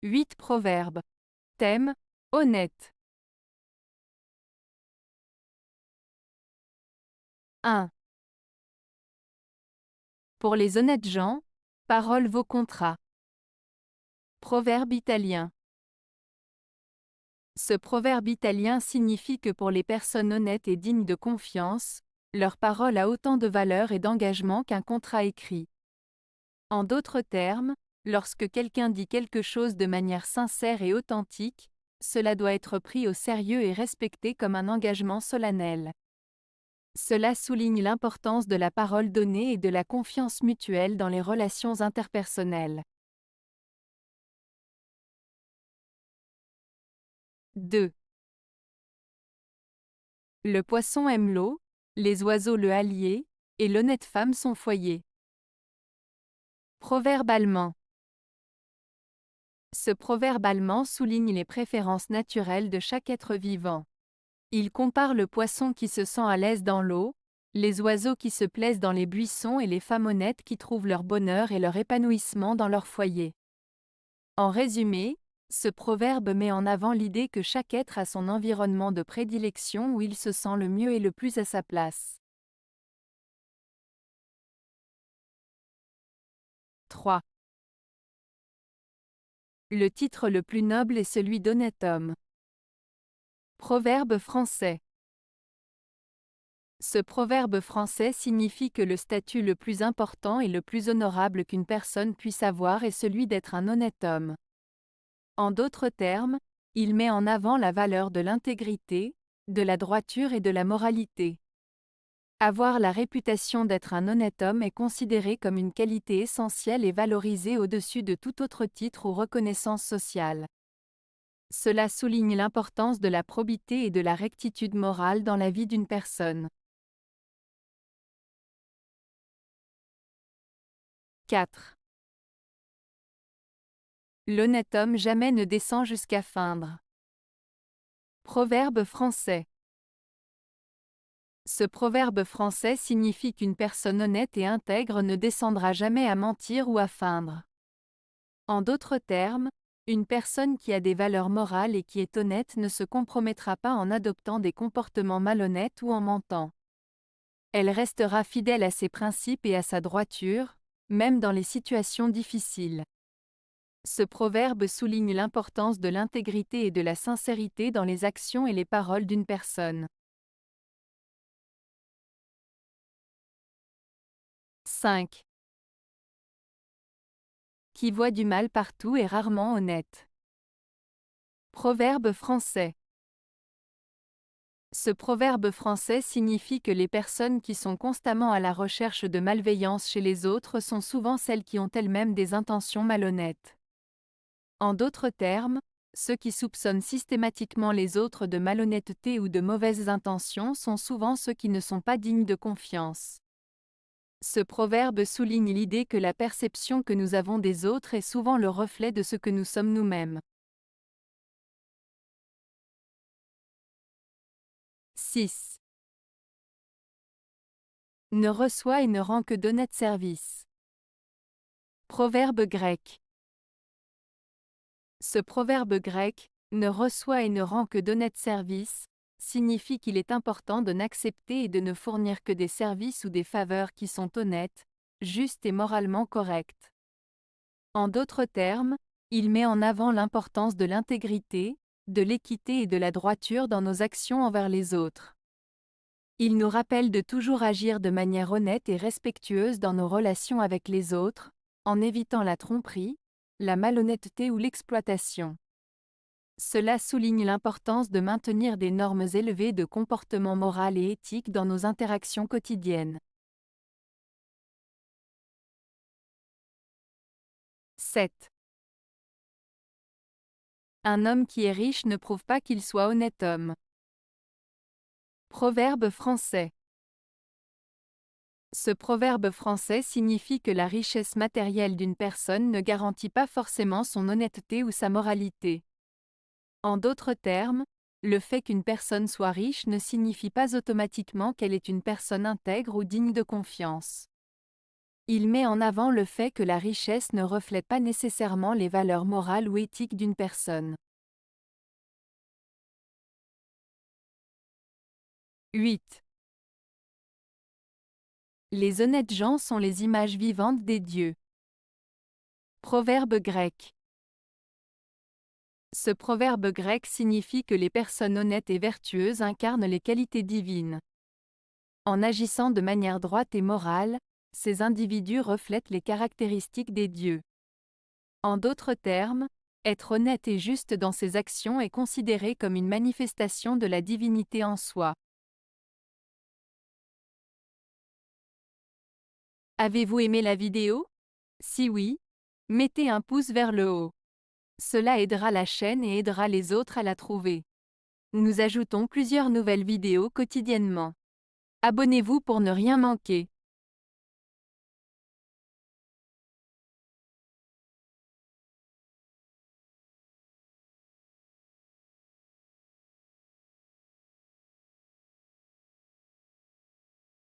8 proverbes. Thème: honnête. 1. Pour les honnêtes gens, parole vaut contrat. Proverbe italien. Ce proverbe italien signifie que pour les personnes honnêtes et dignes de confiance, leur parole a autant de valeur et d'engagement qu'un contrat écrit. En d'autres termes, lorsque quelqu'un dit quelque chose de manière sincère et authentique, cela doit être pris au sérieux et respecté comme un engagement solennel. Cela souligne l'importance de la parole donnée et de la confiance mutuelle dans les relations interpersonnelles. 2. Le poisson aime l'eau, les oiseaux le hallier, et l'honnête femme son foyer. Proverbe allemand. Ce proverbe allemand souligne les préférences naturelles de chaque être vivant. Il compare le poisson qui se sent à l'aise dans l'eau, les oiseaux qui se plaisent dans les buissons et les femmes honnêtes qui trouvent leur bonheur et leur épanouissement dans leur foyer. En résumé, ce proverbe met en avant l'idée que chaque être a son environnement de prédilection où il se sent le mieux et le plus à sa place. 3. Le titre le plus noble est celui d'honnête homme. Proverbe français. Ce proverbe français signifie que le statut le plus important et le plus honorable qu'une personne puisse avoir est celui d'être un honnête homme. En d'autres termes, il met en avant la valeur de l'intégrité, de la droiture et de la moralité. Avoir la réputation d'être un honnête homme est considéré comme une qualité essentielle et valorisée au-dessus de tout autre titre ou reconnaissance sociale. Cela souligne l'importance de la probité et de la rectitude morale dans la vie d'une personne. 4. L'honnête homme jamais ne descend jusqu'à feindre. Proverbe français. Ce proverbe français signifie qu'une personne honnête et intègre ne descendra jamais à mentir ou à feindre. En d'autres termes, une personne qui a des valeurs morales et qui est honnête ne se compromettra pas en adoptant des comportements malhonnêtes ou en mentant. Elle restera fidèle à ses principes et à sa droiture, même dans les situations difficiles. Ce proverbe souligne l'importance de l'intégrité et de la sincérité dans les actions et les paroles d'une personne. 5. Qui voit du mal partout est rarement honnête. Proverbe français. Ce proverbe français signifie que les personnes qui sont constamment à la recherche de malveillance chez les autres sont souvent celles qui ont elles-mêmes des intentions malhonnêtes. En d'autres termes, ceux qui soupçonnent systématiquement les autres de malhonnêteté ou de mauvaises intentions sont souvent ceux qui ne sont pas dignes de confiance. Ce proverbe souligne l'idée que la perception que nous avons des autres est souvent le reflet de ce que nous sommes nous-mêmes. 6. Ne reçoit et ne rend que d'honnêtes services. Proverbe grec. Ce proverbe grec, ne reçoit et ne rend que d'honnêtes services, signifie qu'il est important de n'accepter et de ne fournir que des services ou des faveurs qui sont honnêtes, justes et moralement corrects. En d'autres termes, il met en avant l'importance de l'intégrité, de l'équité et de la droiture dans nos actions envers les autres. Il nous rappelle de toujours agir de manière honnête et respectueuse dans nos relations avec les autres, en évitant la tromperie, la malhonnêteté ou l'exploitation. Cela souligne l'importance de maintenir des normes élevées de comportement moral et éthique dans nos interactions quotidiennes. 7. Un homme qui est riche ne prouve pas qu'il soit honnête homme. Proverbe français. Ce proverbe français signifie que la richesse matérielle d'une personne ne garantit pas forcément son honnêteté ou sa moralité. En d'autres termes, le fait qu'une personne soit riche ne signifie pas automatiquement qu'elle est une personne intègre ou digne de confiance. Il met en avant le fait que la richesse ne reflète pas nécessairement les valeurs morales ou éthiques d'une personne. 8. Les honnêtes gens sont les images vivantes des dieux. Proverbe grec. Ce proverbe grec signifie que les personnes honnêtes et vertueuses incarnent les qualités divines. En agissant de manière droite et morale, ces individus reflètent les caractéristiques des dieux. En d'autres termes, être honnête et juste dans ses actions est considéré comme une manifestation de la divinité en soi. Avez-vous aimé la vidéo? Si oui, mettez un pouce vers le haut. Cela aidera la chaîne et aidera les autres à la trouver. Nous ajoutons plusieurs nouvelles vidéos quotidiennement. Abonnez-vous pour ne rien manquer.